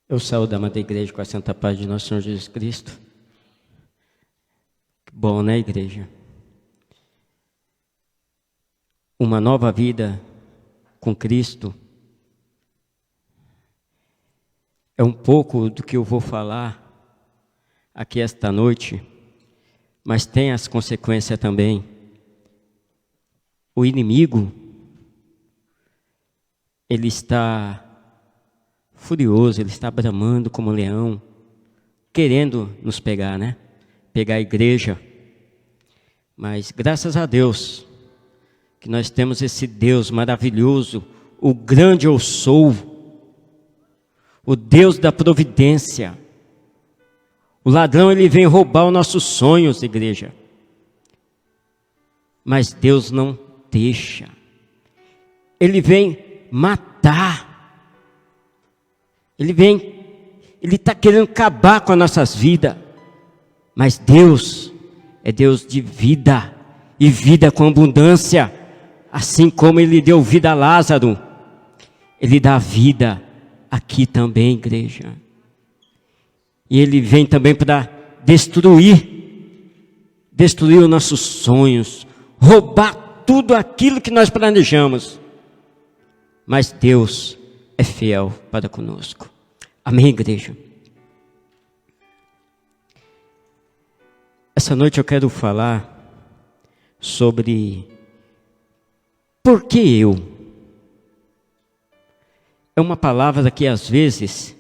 Eu saúdo a amada igreja com a santa paz de nosso Senhor Jesus Cristo. Que bom, né, igreja? Uma nova vida com Cristo é um pouco do que eu vou falar aqui esta noite, mas tem as consequências também. O inimigo, ele está furioso, ele está bramando como um leão, querendo nos pegar, né? Pegar a igreja. Mas graças a Deus, que nós temos esse Deus maravilhoso, o grande eu sou, o Deus da providência. O ladrão, ele vem roubar os nossos sonhos, igreja. Mas Deus não deixa. Ele vem matar. Ele está querendo acabar com as nossas vidas. Mas Deus é Deus de vida, e vida com abundância. Assim como Ele deu vida a Lázaro, Ele dá vida aqui também, igreja. E Ele vem também para destruir os nossos sonhos, roubar tudo aquilo que nós planejamos. Mas Deus é fiel para conosco. Amém, igreja? Essa noite eu quero falar sobre por que eu. É uma palavra que às vezes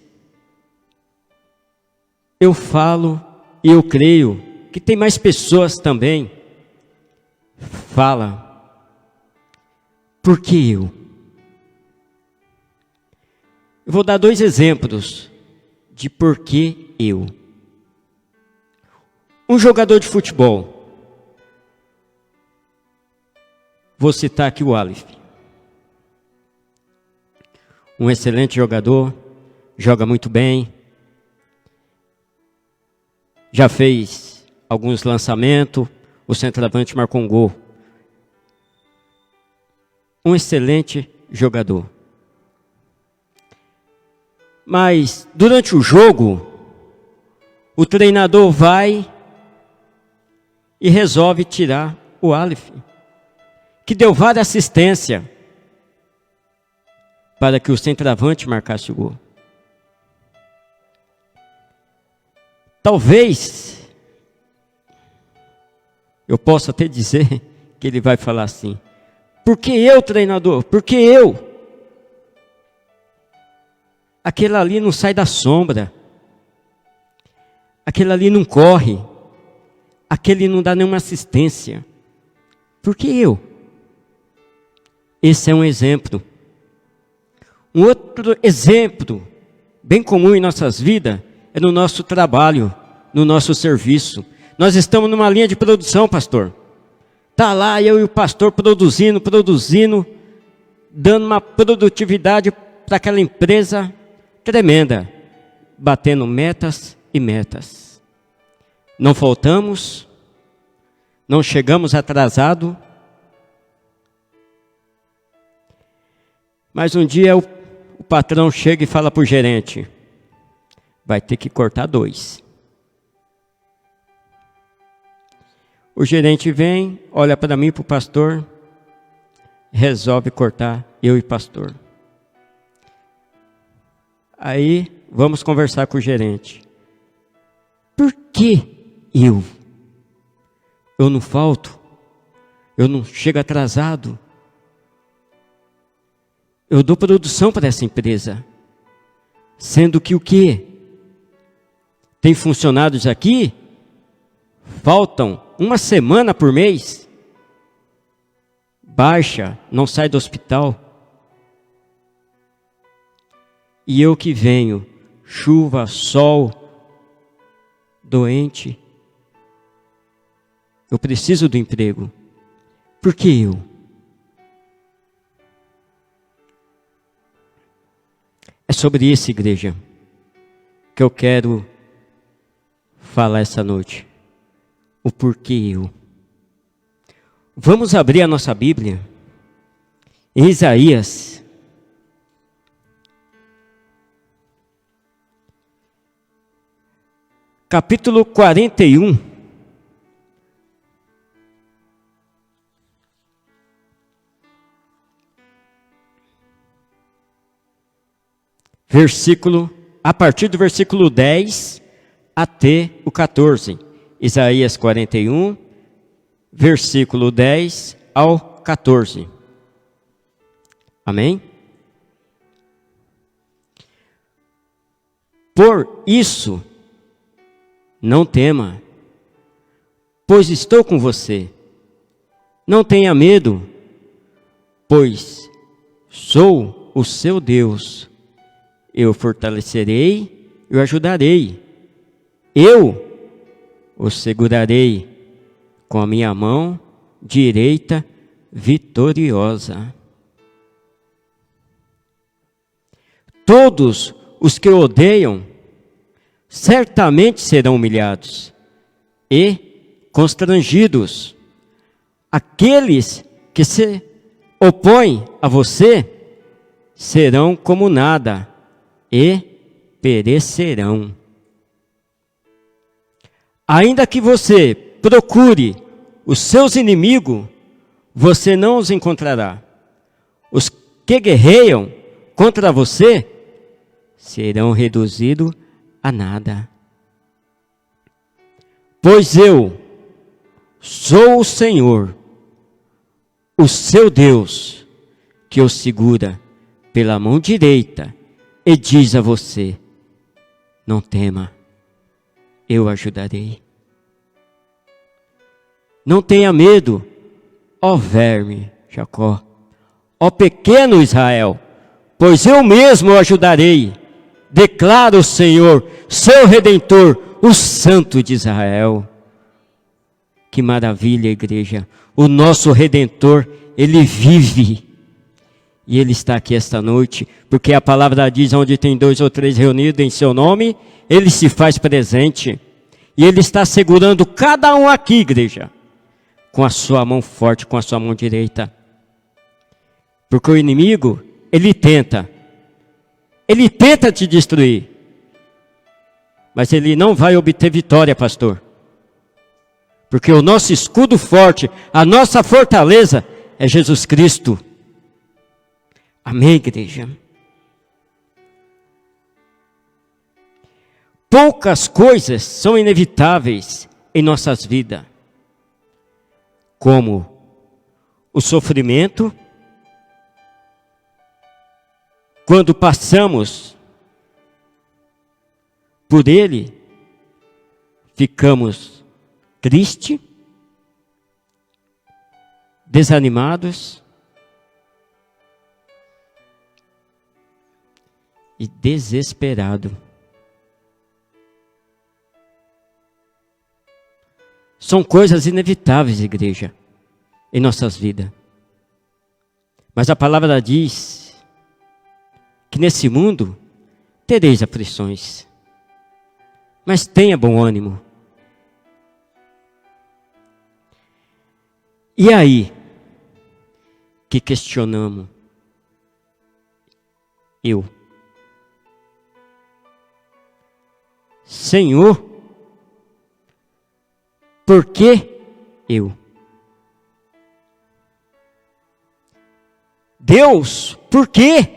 eu falo e eu creio que tem mais pessoas também falam. Por que eu? Eu vou dar 2 exemplos de por que eu. Um jogador de futebol. Vou citar aqui o Aleph. Um excelente jogador, joga muito bem. Já fez alguns lançamentos, o centroavante marcou um gol. Um excelente jogador. Mas durante o jogo, o treinador vai e resolve tirar o Aleph, que deu várias assistências para que o centroavante marcasse o gol. Talvez eu possa até dizer que ele vai falar assim: por que eu, treinador? Por que eu? Aquele ali não sai da sombra. Aquele ali não corre. Aquele não dá nenhuma assistência. Por que eu? Esse é um exemplo. Um outro exemplo, bem comum em nossas vidas, é no nosso trabalho, no nosso serviço. Nós estamos numa linha de produção, pastor. Está lá eu e o pastor produzindo, dando uma produtividade para aquela empresa tremenda, batendo metas e metas. Não faltamos, não chegamos atrasado. Mas um dia o patrão chega e fala para o gerente: vai ter que cortar 2. O gerente vem, olha para mim e para o pastor, resolve cortar eu e o pastor. Aí vamos conversar com o gerente. Por que eu? Eu não falto? Eu não chego atrasado? Eu dou produção para essa empresa. Sendo que o quê? Tem funcionários aqui? Faltam 1 semana por mês. Baixa, não sai do hospital. E eu que venho, chuva, sol, doente. Eu preciso do emprego. Por que eu? É sobre isso, igreja, que eu quero falar essa noite. O porquê eu. Vamos abrir a nossa Bíblia em Isaías capítulo 41. A partir do versículo 10 até o 14. Isaías 41, versículo 10 ao 14. Amém? Por isso, não tema, pois estou com você. Não tenha medo, pois sou o seu Deus. Eu o fortalecerei e o ajudarei. Eu o segurarei com a minha mão direita vitoriosa. Todos os que o odeiam certamente serão humilhados e constrangidos. Aqueles que se opõem a você serão como nada e perecerão. Ainda que você procure os seus inimigos, você não os encontrará. Os que guerreiam contra você serão reduzidos a nada. Pois eu sou o Senhor, o seu Deus, que o segura pela mão direita e diz a você: não tema, eu o ajudarei. Não tenha medo, ó verme Jacó, ó pequeno Israel, pois eu mesmo o ajudarei, declara o Senhor, seu Redentor, o Santo de Israel. Que maravilha, igreja! O nosso Redentor, Ele vive. E Ele está aqui esta noite, porque a palavra diz: onde tem 2 ou 3 reunidos em seu nome, Ele se faz presente. E Ele está segurando cada um aqui, igreja, com a sua mão forte, com a sua mão direita. Porque o inimigo, ele tenta te destruir, mas ele não vai obter vitória, pastor. Porque o nosso escudo forte, a nossa fortaleza é Jesus Cristo. Amém, igreja? Poucas coisas são inevitáveis em nossas vidas, como o sofrimento, quando passamos por ele, ficamos tristes, desanimados e desesperados. São coisas inevitáveis, igreja, em nossas vidas. Mas a palavra diz que nesse mundo tereis aflições, mas tenha bom ânimo. E aí, que questionamos? Senhor, por que eu? Deus, por quê?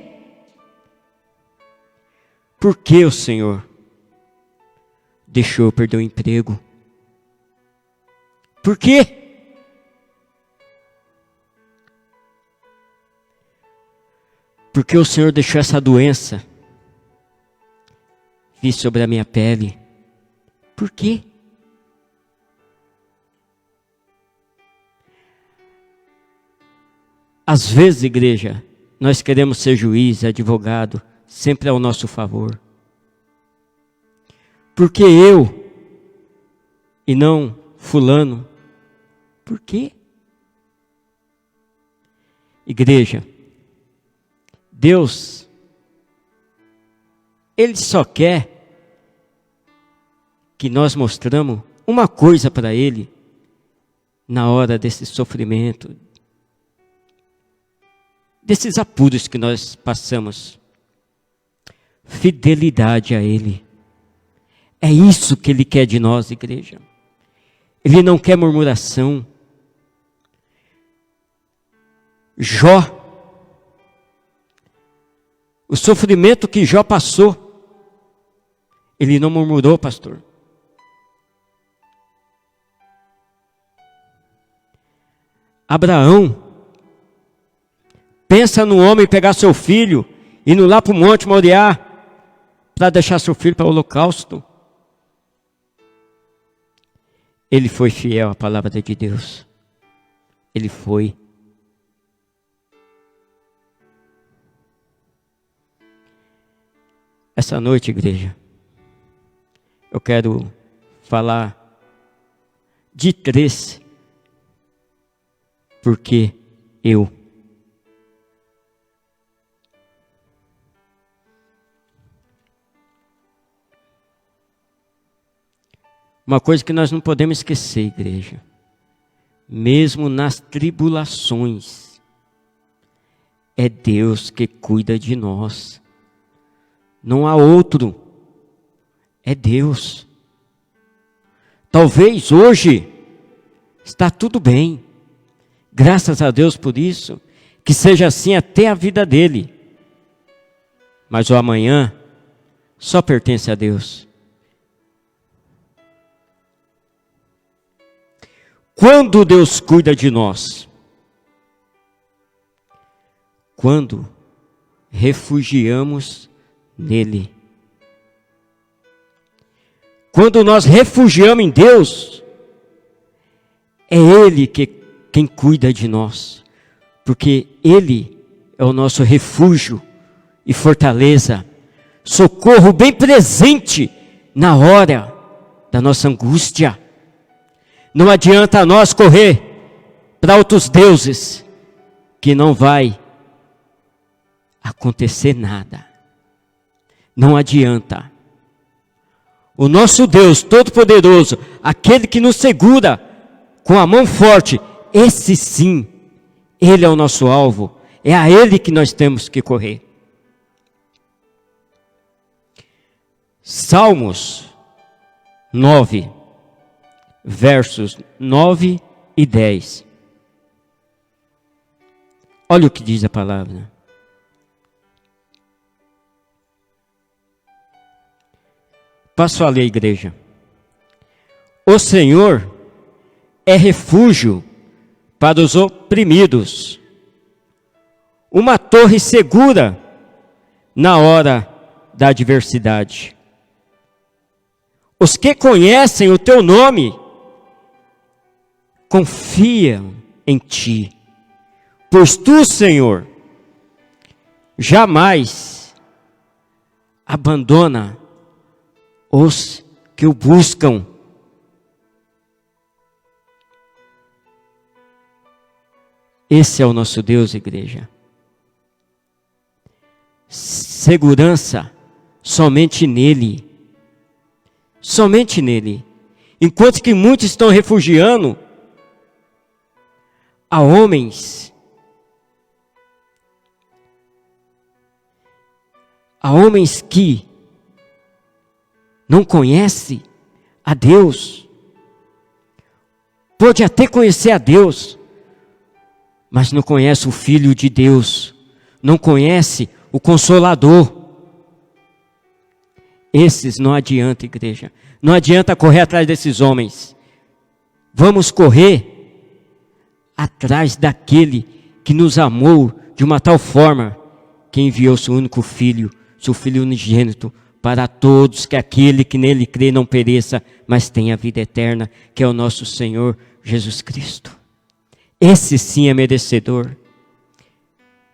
Por que o Senhor deixou eu perder o emprego? Por quê? Porque o Senhor deixou essa doença vir sobre a minha pele? Por quê? Às vezes, igreja, nós queremos ser juiz, advogado, sempre ao nosso favor. Porque eu e não fulano? Por quê? Igreja, Deus, Ele só quer que nós mostramos uma coisa para Ele na hora desse sofrimento, desses apuros que nós passamos: fidelidade a Ele. É isso que Ele quer de nós, igreja. Ele não quer murmuração. Jó, o sofrimento que Jó passou, ele não murmurou, pastor. Abraão, pensa no homem pegar seu filho, indo lá para o Monte Moriá, para deixar seu filho para o holocausto. Ele foi fiel à palavra de Deus. Ele foi. Essa noite, igreja, eu quero falar de 3, porque eu. Uma coisa que nós não podemos esquecer, igreja, mesmo nas tribulações, é Deus que cuida de nós. Não há outro, é Deus. Talvez hoje está tudo bem, graças a Deus por isso, que seja assim até a vida dele. Mas o amanhã só pertence a Deus. Quando Deus cuida de nós? Quando refugiamos nele. Quando nós refugiamos em Deus, é Ele quem cuida de nós. Porque Ele é o nosso refúgio e fortaleza. Socorro bem presente na hora da nossa angústia. Não adianta nós correr para outros deuses, que não vai acontecer nada. Não adianta. O nosso Deus Todo-Poderoso, aquele que nos segura com a mão forte, esse sim, Ele é o nosso alvo. É a Ele que nós temos que correr. Salmos 9. Versos 9 e 10. Olha o que diz a palavra. Passo a ler, igreja. O Senhor é refúgio para os oprimidos, uma torre segura na hora da adversidade. Os que conhecem o teu nome confiam em ti, pois tu, Senhor, jamais abandona os que o buscam. Esse é o nosso Deus, igreja. Segurança somente nele. Somente nele. Enquanto que muitos estão refugiando a homens que não conhecem a Deus. Pode até conhecer a Deus, mas não conhece o Filho de Deus, não conhece o Consolador. Esses não adianta, igreja. Não adianta correr atrás desses homens. Vamos correr atrás daquele que nos amou de uma tal forma que enviou seu único filho, seu filho unigênito, para todos, que aquele que nele crê não pereça, mas tenha vida eterna, que é o nosso Senhor Jesus Cristo. Esse sim é merecedor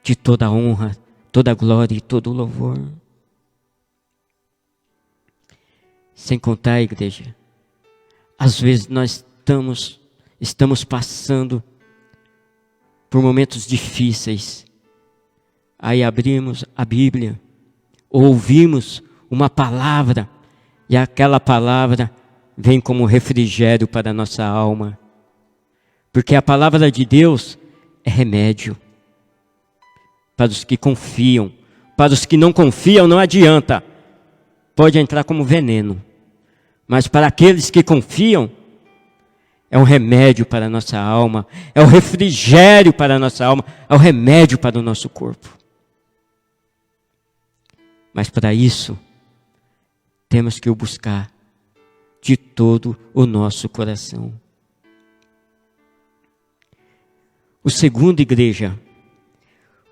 de toda a honra, toda a glória e todo o louvor. Sem contar, igreja, às vezes nós estamos passando por momentos difíceis. Aí abrimos a Bíblia, ouvimos uma palavra, e aquela palavra vem como refrigério para a nossa alma. Porque a palavra de Deus é remédio para os que confiam. Para os que não confiam, não adianta. Pode entrar como veneno. Mas para aqueles que confiam, é um remédio para a nossa alma, é o refrigério para a nossa alma, é o remédio para o nosso corpo. Mas para isso, temos que o buscar de todo o nosso coração. O segundo, igreja,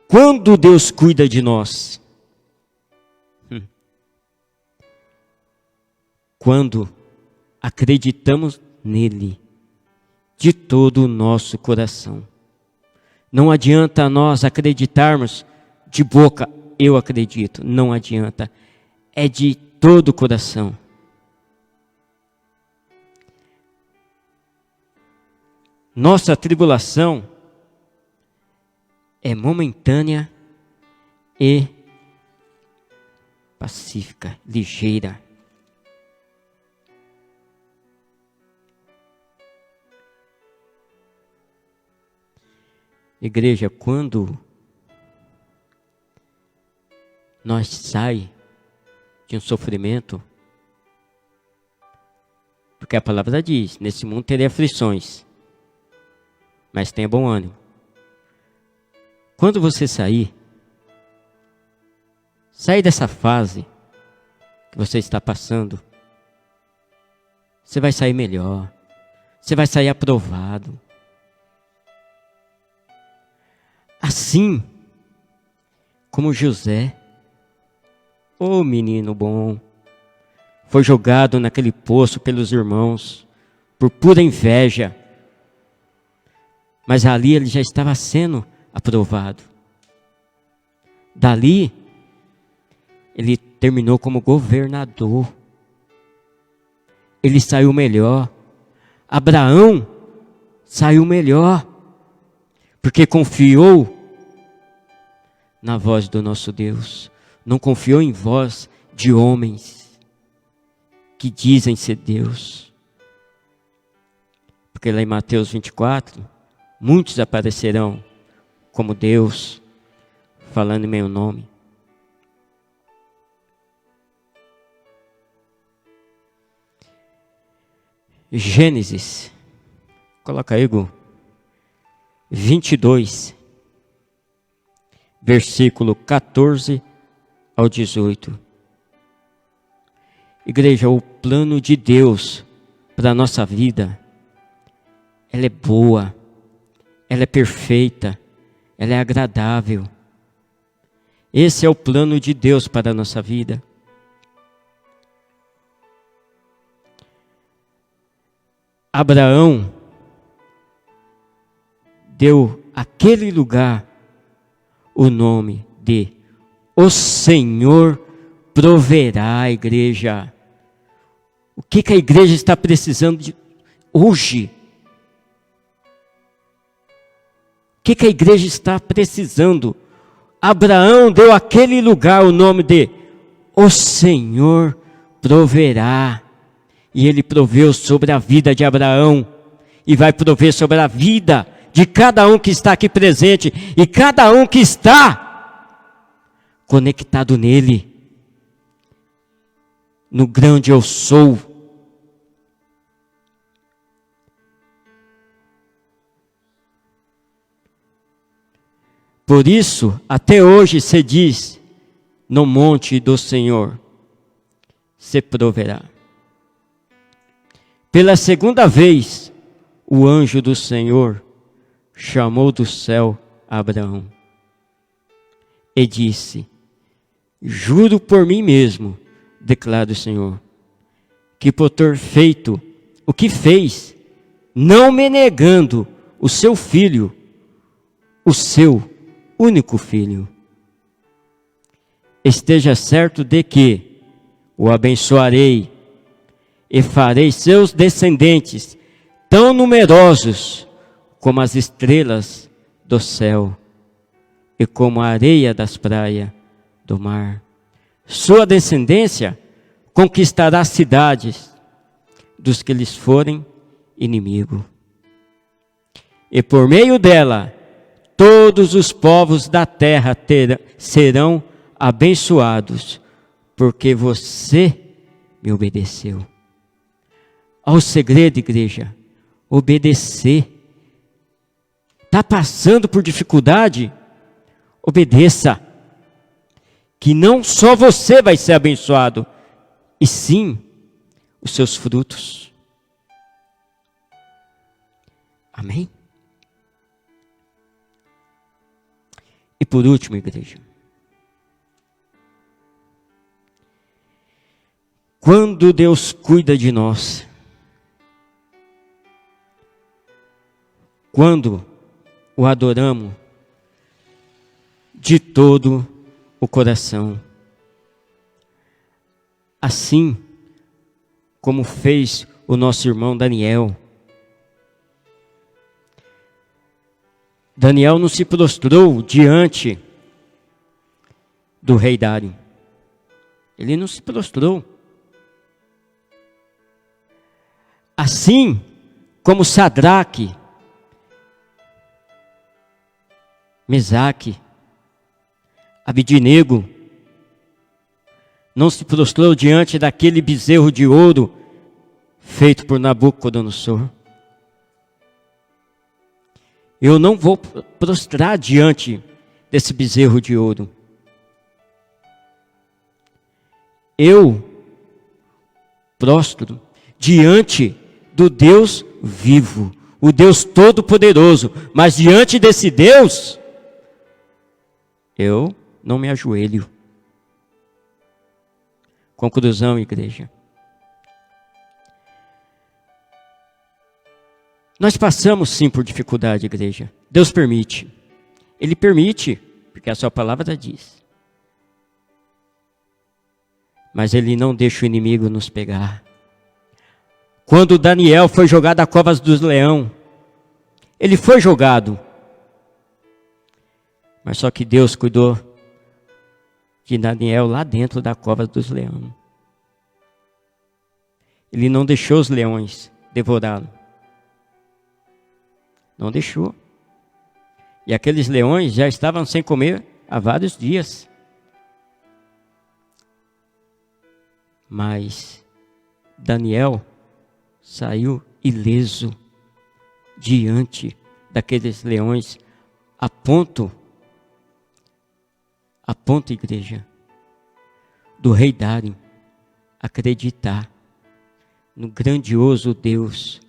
quando Deus cuida de nós, quando acreditamos nele de todo o nosso coração. Não adianta nós acreditarmos de boca, eu acredito, não adianta. É de todo o coração. Nossa tribulação é momentânea e pacífica, ligeira. Igreja, quando nós saímos de um sofrimento, porque a palavra diz, nesse mundo teria aflições, mas tenha bom ânimo. Quando você sair dessa fase que você está passando, você vai sair melhor, você vai sair aprovado. Assim como José, ô menino bom, foi jogado naquele poço pelos irmãos, por pura inveja. Mas ali ele já estava sendo aprovado. Dali, ele terminou como governador. Ele saiu melhor. Abraão saiu melhor, porque confiou na voz do nosso Deus. Não confiou em voz de homens que dizem ser Deus. Porque lá em Mateus 24, muitos aparecerão como Deus, falando em meu nome. Gênesis, coloca aí, Gu, 22, versículo 14 ao 18. Igreja, o plano de Deus para a nossa vida, ela é boa, ela é perfeita, ela é agradável. Esse é o plano de Deus para a nossa vida. Abraão deu àquele lugar o nome de O Senhor proverá, igreja. O que a igreja está precisando de hoje? O que a igreja está precisando? Abraão deu àquele lugar o nome de O Senhor proverá. E ele proveu sobre a vida de Abraão. E vai prover sobre a vida de cada um que está aqui presente. E cada um que está conectado nele. No grande eu sou. Por isso, até hoje se diz, no monte do Senhor se proverá. Pela segunda vez, o anjo do Senhor chamou do céu Abraão e disse: juro por mim mesmo, declara o Senhor, que por ter feito o que fez, não me negando o seu filho, o seu único filho, esteja certo de que o abençoarei e farei seus descendentes tão numerosos como as estrelas do céu e como a areia das praias do mar. Sua descendência conquistará cidades dos que lhes forem inimigo. E por meio dela, todos os povos da terra serão abençoados, porque você me obedeceu. Olha o segredo, igreja: obedecer. Está passando por dificuldade? Obedeça. Que não só você vai ser abençoado, e sim os seus frutos. Amém? E por último, igreja, quando Deus cuida de nós, quando o adoramos de todo o coração, assim como fez o nosso irmão Daniel. Daniel não se prostrou diante do rei Dário. Ele não se prostrou. Assim como Sadraque, Mesaque, Abidnego não se prostrou diante daquele bezerro de ouro feito por Nabucodonosor. Eu não vou prostrar diante desse bezerro de ouro. Eu prostro diante do Deus vivo, o Deus Todo-Poderoso. Mas diante desse Deus, eu não me ajoelho. Conclusão, igreja. Nós passamos sim por dificuldade, igreja. Deus permite. Ele permite, porque a sua palavra diz. Mas Ele não deixa o inimigo nos pegar. Quando Daniel foi jogado à covas dos leões, ele foi jogado. Mas só que Deus cuidou de Daniel lá dentro da cova dos leões. Ele não deixou os leões devorá-lo. Não deixou. E aqueles leões já estavam sem comer há vários dias. Mas Daniel saiu ileso diante daqueles leões, a ponto, igreja, do rei Dário acreditar no grandioso Deus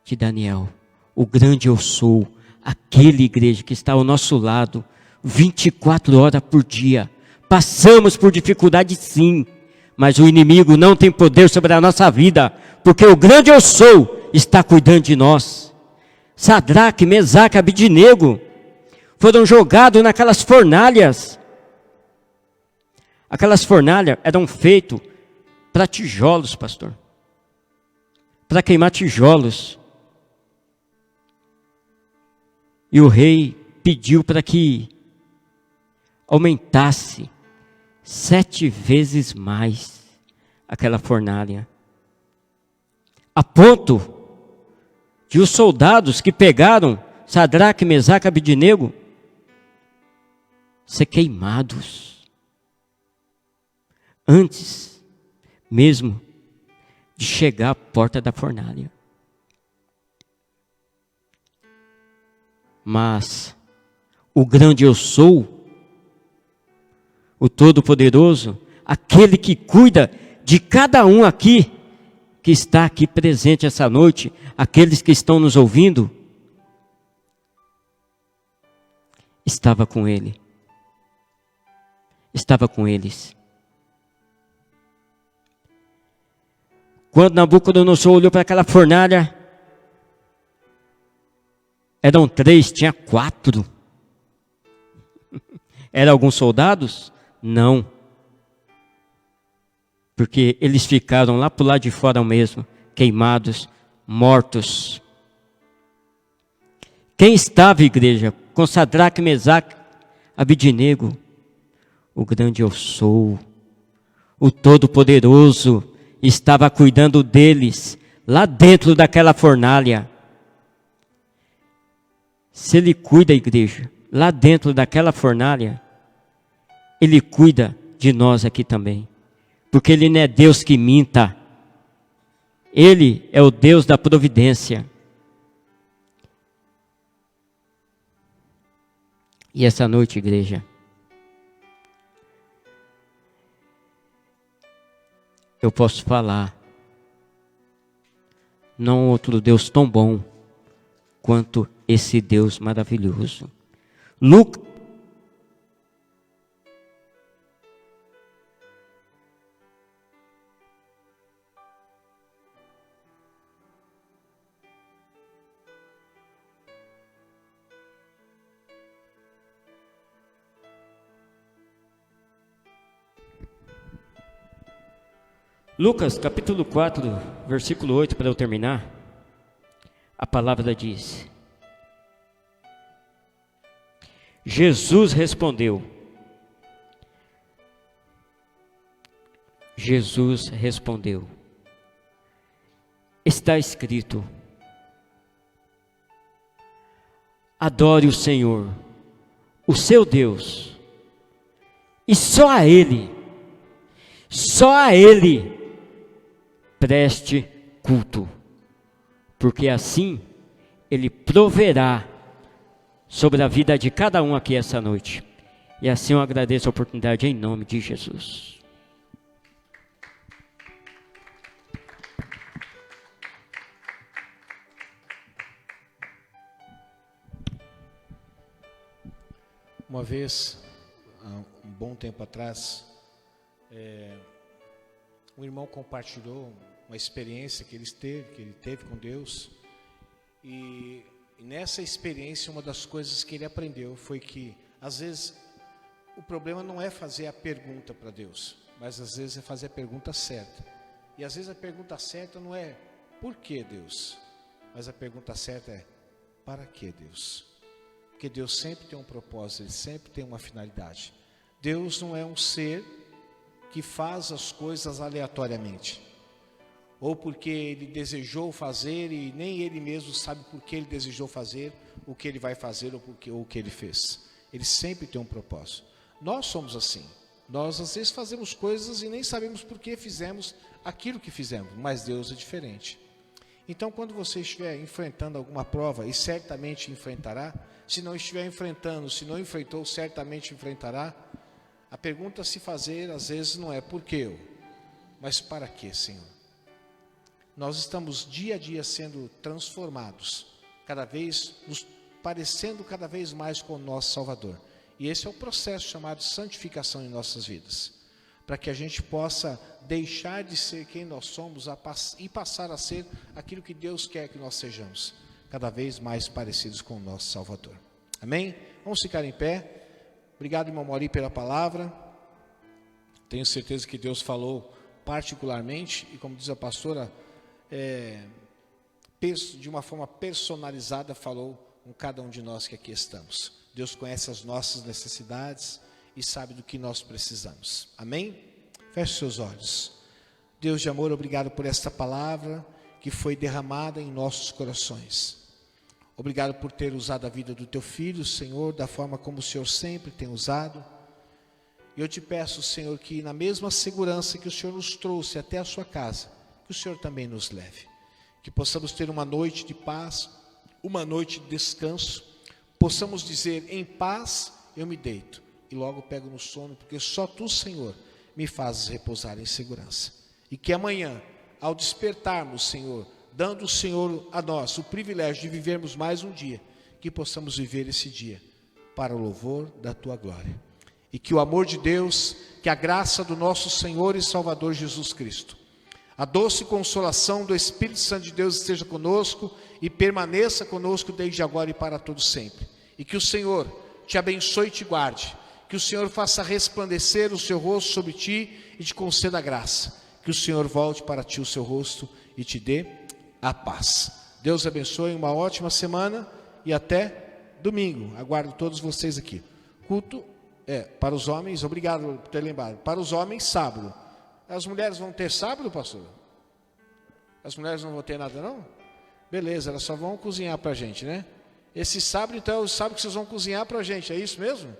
de Daniel. O grande eu sou, aquele, igreja, que está ao nosso lado 24 horas por dia. Passamos por dificuldade sim, mas o inimigo não tem poder sobre a nossa vida, porque o grande eu sou está cuidando de nós. Sadraque, Mesaque, Abidnego foram jogados naquelas fornalhas. Aquelas fornalhas eram feitas para tijolos, pastor. Para queimar tijolos. E o rei pediu para que aumentasse 7 vezes mais aquela fornalha. A ponto de os soldados que pegaram Sadraque, Mesaque e Abidnego ser queimados antes mesmo de chegar à porta da fornalha. Mas o grande eu sou, o Todo-Poderoso, aquele que cuida de cada um aqui, que está aqui presente essa noite, aqueles que estão nos ouvindo, estava com ele. Estava com eles. Quando Nabucodonosor olhou para aquela fornalha, eram 3, tinha 4. Eram alguns soldados? Não. Porque eles ficaram lá para o lado de fora mesmo, queimados, mortos. Quem estava, igreja, com Sadraque, Mesaque, Abidnego? O grande eu sou, o Todo-Poderoso, estava cuidando deles, lá dentro daquela fornalha. Se Ele cuida, igreja, lá dentro daquela fornalha, Ele cuida de nós aqui também. Porque Ele não é Deus que minta. Ele é o Deus da providência. E essa noite, igreja, eu posso falar, não outro Deus tão bom quanto esse Deus maravilhoso. Lucas capítulo 4, versículo 8, para eu terminar, a palavra diz: Jesus respondeu, está escrito, adore o Senhor, o seu Deus, e só a Ele preste culto, porque assim Ele proverá sobre a vida de cada um aqui essa noite. E assim eu agradeço a oportunidade em nome de Jesus. Uma vez, há um bom tempo atrás, um irmão compartilhou uma experiência que ele teve com Deus, e nessa experiência uma das coisas que ele aprendeu foi que às vezes o problema não é fazer a pergunta para Deus, mas às vezes é fazer a pergunta certa. E às vezes a pergunta certa não é por que Deus, mas a pergunta certa é para que Deus? Porque Deus sempre tem um propósito, Ele sempre tem uma finalidade. Deus não é um ser que faz as coisas aleatoriamente, ou porque Ele desejou fazer e nem Ele mesmo sabe por que Ele desejou fazer o que Ele vai fazer ou o que Ele fez. Ele sempre tem um propósito. Nós somos assim. Nós às vezes fazemos coisas e nem sabemos por que fizemos aquilo que fizemos, mas Deus é diferente. Então, quando você estiver enfrentando alguma prova, e certamente enfrentará, se não estiver enfrentando, se não enfrentou, certamente enfrentará, a pergunta a se fazer às vezes não é por que eu, mas para que, Senhor? Nós estamos dia a dia sendo transformados, cada vez nos parecendo cada vez mais com o nosso Salvador. E esse é o processo chamado santificação em nossas vidas, para que a gente possa deixar de ser quem nós somos e passar a ser aquilo que Deus quer que nós sejamos, cada vez mais parecidos com o nosso Salvador. Amém? Vamos ficar em pé. Obrigado, irmão Mauri, pela palavra. Tenho certeza que Deus falou particularmente, e como diz a pastora, de uma forma personalizada, falou com cada um de nós que aqui estamos. Deus conhece as nossas necessidades e sabe do que nós precisamos. Amém? Feche seus olhos. Deus de amor, obrigado por esta palavra que foi derramada em nossos corações. Obrigado por ter usado a vida do teu filho, Senhor, da forma como o Senhor sempre tem usado. E eu te peço, Senhor, que na mesma segurança que o Senhor nos trouxe até a sua casa, que o Senhor também nos leve. Que possamos ter uma noite de paz, uma noite de descanso. Possamos dizer, em paz eu me deito e logo pego no sono, porque só tu, Senhor, me fazes repousar em segurança. E que amanhã, ao despertarmos, Senhor, dando o Senhor a nós o privilégio de vivermos mais um dia, que possamos viver esse dia para o louvor da tua glória. E que o amor de Deus, que a graça do nosso Senhor e Salvador Jesus Cristo, a doce consolação do Espírito Santo de Deus esteja conosco e permaneça conosco desde agora e para todo sempre. E que o Senhor te abençoe e te guarde. Que o Senhor faça resplandecer o seu rosto sobre ti e te conceda graça. Que o Senhor volte para ti o seu rosto e te dê a paz. Deus abençoe, uma ótima semana e até domingo. Aguardo todos vocês aqui. Culto para os homens, obrigado por ter lembrado. Para os homens, sábado. As mulheres vão ter sábado, pastor? As mulheres não vão ter nada, não? Beleza, elas só vão cozinhar para a gente, né? Esse sábado, então, é o sábado que vocês vão cozinhar para a gente, é isso mesmo?